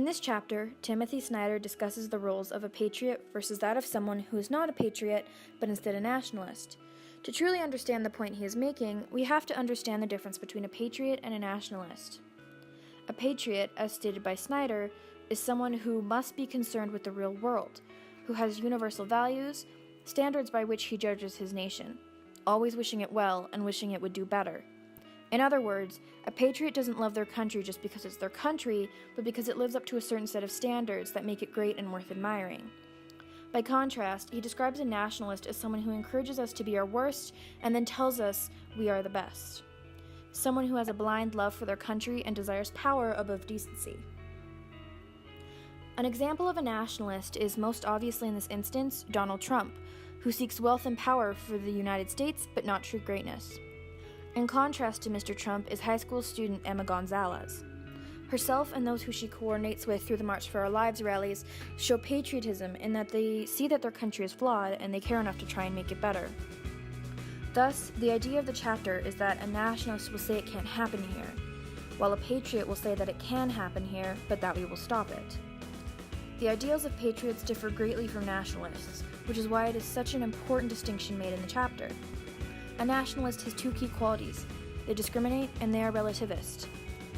In this chapter, Timothy Snyder discusses the roles of a patriot versus that of someone who is not a patriot, but instead a nationalist. To truly understand the point he is making, we have to understand the difference between a patriot and a nationalist. A patriot, as stated by Snyder, is someone who must be concerned with the real world, who has universal values, standards by which he judges his nation, always wishing it well and wishing it would do better. In other words, a patriot doesn't love their country just because it's their country, but because it lives up to a certain set of standards that make it great and worth admiring. By contrast, he describes a nationalist as someone who encourages us to be our worst and then tells us we are the best. Someone who has a blind love for their country and desires power above decency. An example of a nationalist is most obviously in this instance Donald Trump, who seeks wealth and power for the United States but not true greatness. In contrast to Mr. Trump is high school student Emma Gonzalez. Herself and those who she coordinates with through the March for Our Lives rallies show patriotism in that they see that their country is flawed and they care enough to try and make it better. Thus, the idea of the chapter is that a nationalist will say it can't happen here, while a patriot will say that it can happen here, but that we will stop it. The ideals of patriots differ greatly from nationalists, which is why it is such an important distinction made in the chapter. A nationalist has two key qualities. They discriminate and they are relativist.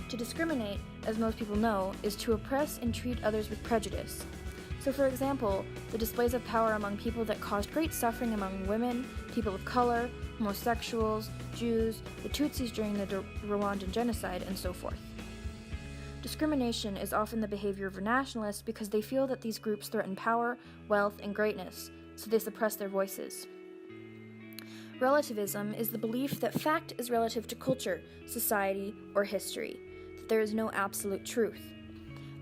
To discriminate, as most people know, is to oppress and treat others with prejudice. So for example, the displays of power among people that caused great suffering among women, people of color, homosexuals, Jews, the Tutsis during the Rwandan genocide, and so forth. Discrimination is often the behavior of nationalists because they feel that these groups threaten power, wealth, and greatness, so they suppress their voices. Relativism is the belief that fact is relative to culture, society, or history, that there is no absolute truth.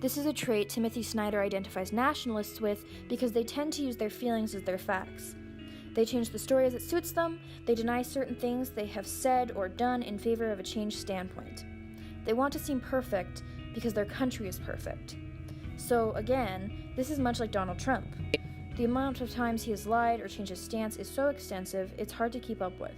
This is a trait Timothy Snyder identifies nationalists with because they tend to use their feelings as their facts. They change the story as it suits them, they deny certain things they have said or done in favor of a changed standpoint. They want to seem perfect because their country is perfect. So again, this is much like Donald Trump. The amount of times he has lied or changed his stance is so extensive, it's hard to keep up with.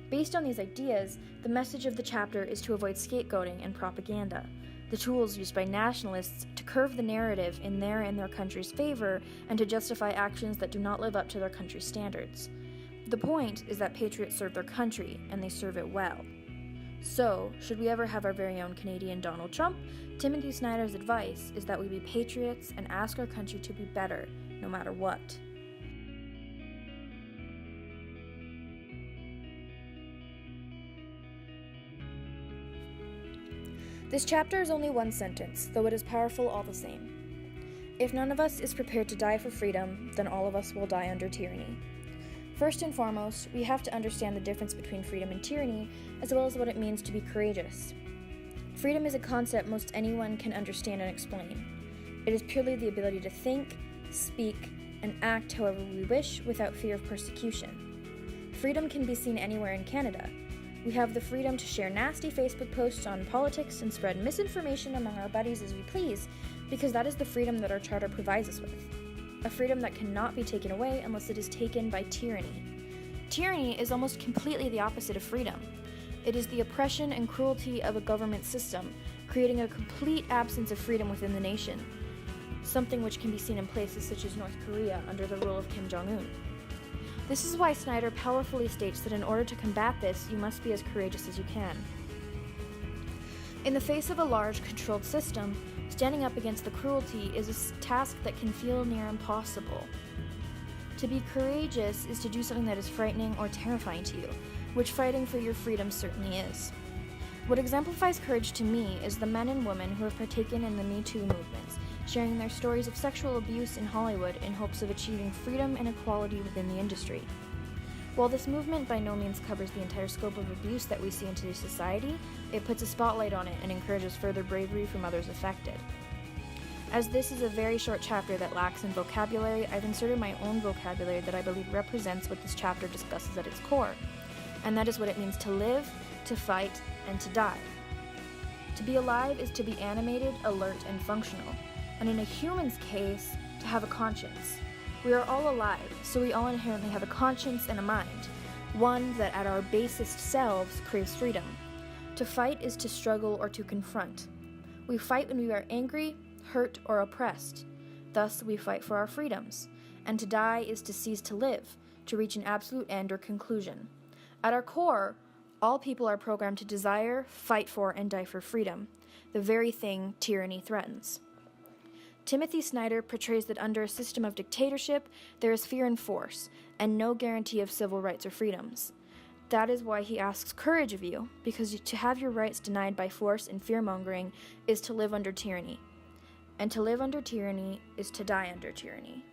Based on these ideas, the message of the chapter is to avoid scapegoating and propaganda, the tools used by nationalists to curve the narrative in their and their country's favor and to justify actions that do not live up to their country's standards. The point is that patriots serve their country, and they serve it well. So, should we ever have our very own Canadian Donald Trump, Timothy Snyder's advice is that we be patriots and ask our country to be better, no matter what. This chapter is only one sentence, though it is powerful all the same. If none of us is prepared to die for freedom, then all of us will die under tyranny. First and foremost, we have to understand the difference between freedom and tyranny, as well as what it means to be courageous. Freedom is a concept most anyone can understand and explain. It is purely the ability to think, speak, and act however we wish without fear of persecution. Freedom can be seen anywhere in Canada. We have the freedom to share nasty Facebook posts on politics and spread misinformation among our buddies as we please, because that is the freedom that our charter provides us with. A freedom that cannot be taken away unless it is taken by tyranny. Tyranny is almost completely the opposite of freedom. It is the oppression and cruelty of a government system, creating a complete absence of freedom within the nation, something which can be seen in places such as North Korea under the rule of Kim Jong-un. This is why Snyder powerfully states that in order to combat this, you must be as courageous as you can. In the face of a large, controlled system, standing up against the cruelty is a task that can feel near impossible. To be courageous is to do something that is frightening or terrifying to you, which fighting for your freedom certainly is. What exemplifies courage to me is the men and women who have partaken in the Me Too movements, sharing their stories of sexual abuse in Hollywood in hopes of achieving freedom and equality within the industry. While this movement by no means covers the entire scope of abuse that we see in today's society, it puts a spotlight on it and encourages further bravery from others affected. As this is a very short chapter that lacks in vocabulary, I've inserted my own vocabulary that I believe represents what this chapter discusses at its core, and that is what it means to live, to fight, and to die. To be alive is to be animated, alert, and functional, and in a human's case, to have a conscience. We are all alive, so we all inherently have a conscience and a mind, one that at our basest selves craves freedom. To fight is to struggle or to confront. We fight when we are angry, hurt, or oppressed. Thus, we fight for our freedoms. And to die is to cease to live, to reach an absolute end or conclusion. At our core, all people are programmed to desire, fight for, and die for freedom, the very thing tyranny threatens. Timothy Snyder portrays that under a system of dictatorship, there is fear and force, and no guarantee of civil rights or freedoms. That is why he asks courage of you, because to have your rights denied by force and fear-mongering is to live under tyranny. And to live under tyranny is to die under tyranny.